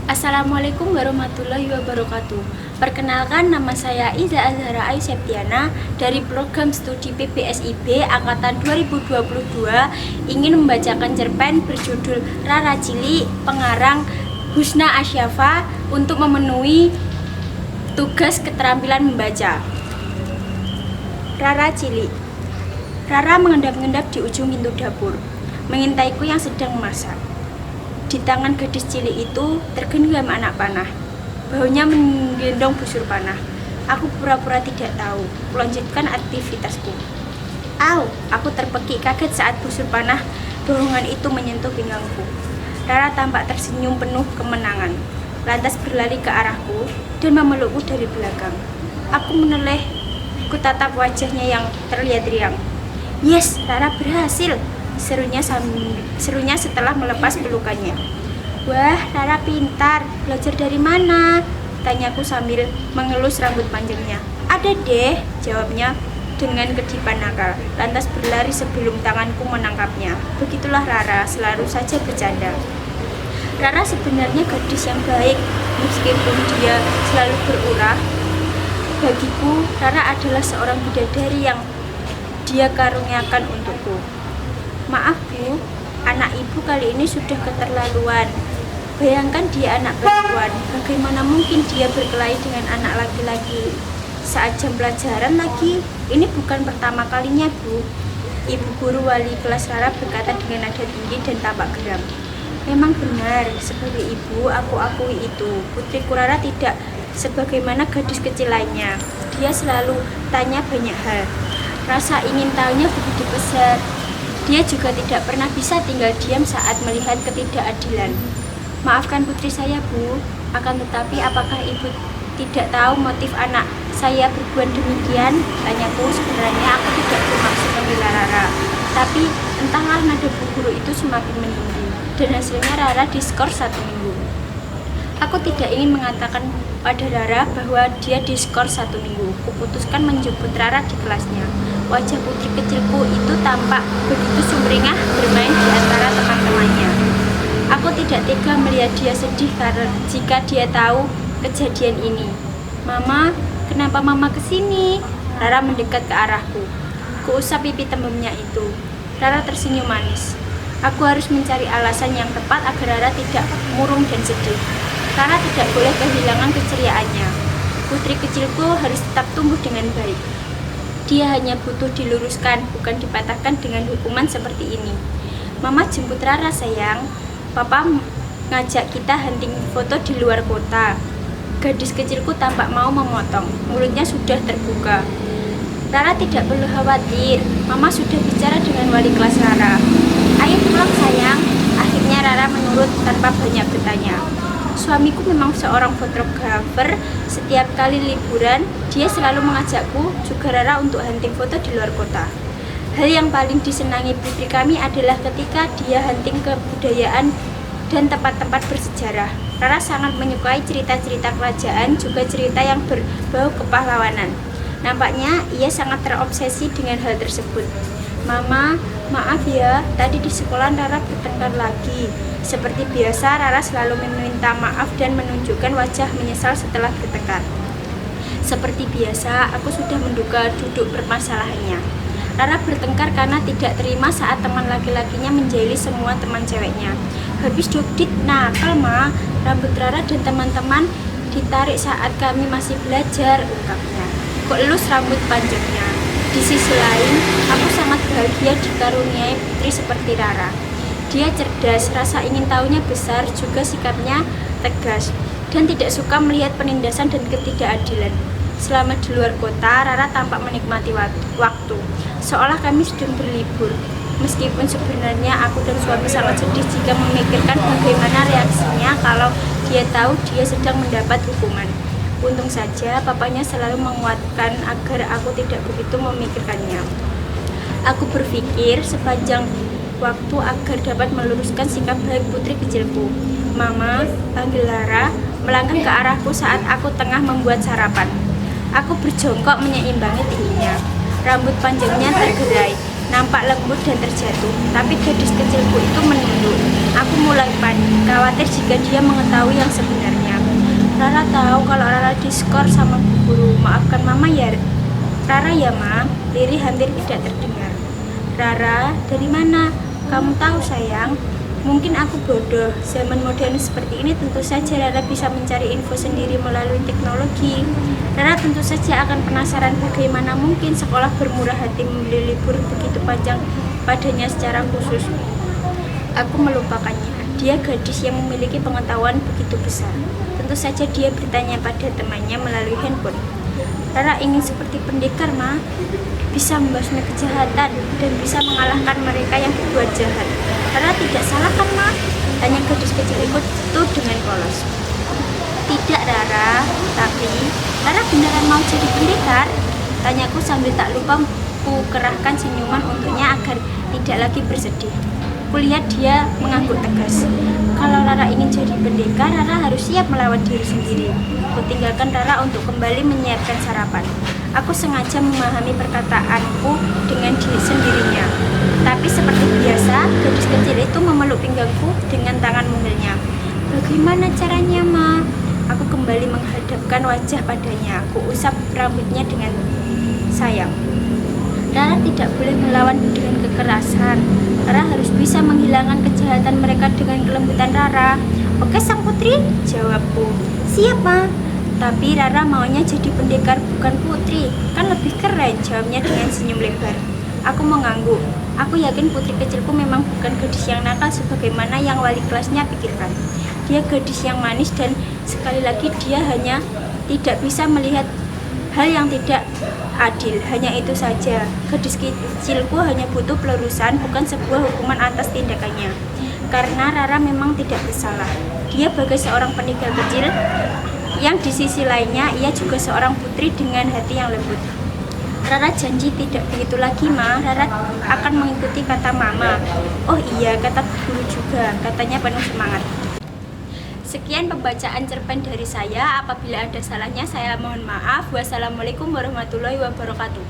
Assalamualaikum warahmatullahi wabarakatuh. Perkenalkan, nama saya Iza Azhara Ayu Septiana dari program studi PPSIB Angkatan 2022 ingin membacakan cerpen berjudul Rara Cilik pengarang Husna Asyafa untuk memenuhi tugas keterampilan membaca. Rara Cilik. Rara mengendap-endap di ujung pintu dapur, mengintaiku yang sedang memasak. Di tangan gadis cilik itu tergenggam anak panah. Baunya menggendong busur panah. Aku pura-pura tidak tahu, melanjutkan aktivitasku. Au, aku terpekik kaget saat busur panah dorongan itu menyentuh pinggangku. Rara tampak tersenyum penuh kemenangan, lantas berlari ke arahku dan memelukku dari belakang. Aku menoleh, ku tatap wajahnya yang terlihat riang. Yes, Rara berhasil, serunya setelah melepas pelukannya. Wah, Rara pintar, belajar dari mana? Tanyaku sambil mengelus rambut panjangnya. Ada deh, jawabnya dengan kedipan nakal, lantas berlari sebelum tanganku menangkapnya. Begitulah Rara, selalu saja bercanda. Rara sebenarnya gadis yang baik, meskipun dia selalu berulah. Bagiku, Rara adalah seorang bidadari yang dia karuniakan untukku. Maaf Bu, anak ibu kali ini sudah keterlaluan. Bayangkan dia anak perempuan, bagaimana mungkin dia berkelahi dengan anak laki-laki saat jam pelajaran lagi? Ini bukan pertama kalinya Bu. Ibu guru wali kelas Rara berkata dengan nada tinggi dan tampak geram. Memang benar, sebagai ibu aku akui itu. Putriku Rara tidak sebagaimana gadis kecil lainnya. Dia selalu tanya banyak hal. Rasa ingin tahunya begitu besar. Dia juga tidak pernah bisa tinggal diam saat melihat ketidakadilan. Maafkan putri saya Bu, akan tetapi apakah ibu tidak tahu motif anak saya berbuat demikian? Tanyaku. Sebenarnya aku tidak bermaksud membela Rara, tapi entahlah nada bu guru itu semakin meninggi dan hasilnya Rara diskor 1 minggu. Aku tidak ingin mengatakan pada Rara bahwa dia diskor 1 minggu. Kuputuskan menjemput Rara di kelasnya. Wajah putri kecilku itu tampak begitu sumringah bermain di antara teman-temannya. Aku tidak tega melihat dia sedih karena jika dia tahu kejadian ini. Mama, kenapa Mama kesini? Rara mendekat ke arahku. Kuusap pipi tembemnya itu. Rara tersenyum manis. Aku harus mencari alasan yang tepat agar Rara tidak murung dan sedih. Rara tidak boleh kehilangan keceriaannya. Putri kecilku harus tetap tumbuh dengan baik. Dia hanya butuh diluruskan, bukan dipatahkan dengan hukuman seperti ini. Mama jemput Rara sayang. Papa ngajak kita hunting foto di luar kota. Gadis kecilku tampak mau memotong, mulutnya sudah terbuka. Rara tidak perlu khawatir, Mama sudah bicara dengan wali kelas Rara. Ayo pulang sayang. Akhirnya Rara menurut tanpa banyak bertanya. Suamiku memang seorang fotografer. Setiap kali liburan, dia selalu mengajakku juga Rara untuk hunting foto di luar kota. Hal yang paling disenangi putri kami adalah ketika dia hunting kebudayaan dan tempat-tempat bersejarah. Rara sangat menyukai cerita-cerita kerajaan, juga cerita yang berbau kepahlawanan. Nampaknya ia sangat terobsesi dengan hal tersebut. Mama, maaf ya, tadi di sekolah Rara bertengkar lagi. Seperti biasa, Rara selalu meminta maaf dan menunjukkan wajah menyesal setelah bertengkar. Seperti biasa, aku sudah menduga duduk permasalahannya. Rara bertengkar karena tidak terima saat teman laki-lakinya menjahili semua teman ceweknya. Habis dudit nakal Ma, rambut Rara dan teman-teman ditarik saat kami masih belajar, ungkapnya. Kok elus rambut panjangnya. Di sisi lain, aku sangat bahagia dikaruniai putri seperti Rara. Dia cerdas, rasa ingin tahunya besar, juga sikapnya tegas, dan tidak suka melihat penindasan dan ketidakadilan. Selama di luar kota, Rara tampak menikmati waktu, seolah kami sedang berlibur. Meskipun sebenarnya aku dan suami sangat sedih jika memikirkan bagaimana reaksinya kalau dia tahu dia sedang mendapat hukuman. Untung saja papanya selalu menguatkan agar aku tidak begitu memikirkannya. Aku berpikir sepanjang waktu agar dapat meluruskan sikap baik putri kecilku. Mama, panggil Rara, melangkah ke arahku saat aku tengah membuat sarapan. Aku berjongkok menyeimbangi tingginya. Rambut panjangnya tergerai, nampak lembut dan terjatuh, tapi gadis kecilku itu menunduk. Aku mulai panik, khawatir jika dia mengetahui yang sebenarnya. Rara tahu kalau Rara diskor sama Bu Guru. Maafkan Mama ya, Rara ya Ma. Riri hampir tidak terdengar. Rara, dari mana? Kamu tahu sayang, mungkin aku bodoh. Zaman modern seperti ini tentu saja Rara bisa mencari info sendiri melalui teknologi. Rara tentu saja akan penasaran bagaimana mungkin sekolah bermurah hati membeli libur begitu panjang padanya secara khusus. Aku melupakannya. Dia gadis yang memiliki pengetahuan begitu besar. Tentu saja dia bertanya pada temannya melalui handphone. Rara ingin seperti pendekar, Ma. Bisa membasmi kejahatan dan bisa mengalahkan mereka yang berbuat jahat. Rara tidak salah kan, Ma? Tanya gadis kecil itu dengan polos. Tidak, Rara. Tapi, Rara beneran mau jadi pendekar? Tanyaku sambil tak lupa ku kerahkan senyuman untuknya agar tidak lagi bersedih. Kulihat dia mengangguk tegas. Kalau Rara ingin jadi pendekar, Rara harus siap melawan diri sendiri. Kutinggalkan Rara untuk kembali menyiapkan sarapan. Aku sengaja memahami perkataanku dengan diri sendirinya. Tapi seperti biasa, gadis kecil itu memeluk pinggangku dengan tangan mungilnya. Bagaimana caranya, Ma? Aku kembali menghadapkan wajah padanya. Aku usap rambutnya dengan sayang. Rara tidak boleh melawan dengan kekerasan. Rara harus bisa menghilangkan kejahatan mereka dengan kelembutan Rara. Oke sang putri, jawabku. Siap, Ma. Tapi Rara maunya jadi pendekar bukan putri. Kan lebih keren, jawabnya dengan senyum lebar. Aku mengangguk. Aku yakin putri kecilku memang bukan gadis yang nakal sebagaimana yang wali kelasnya pikirkan. Dia gadis yang manis dan sekali lagi dia hanya tidak bisa melihat hal yang tidak adil. Hanya itu saja. Gadis kecilku hanya butuh pelurusan, bukan sebuah hukuman atas tindakannya. Karena Rara memang tidak bersalah. Dia bagai seorang pendekar kecil yang di sisi lainnya ia juga seorang putri dengan hati yang lembut. Rara janji tidak begitu lagi, Ma. Rara akan mengikuti kata Mama. Oh iya, kata guru juga. Katanya penuh semangat. Sekian pembacaan cerpen dari saya. Apabila ada salahnya saya mohon maaf. Wassalamualaikum warahmatullahi wabarakatuh.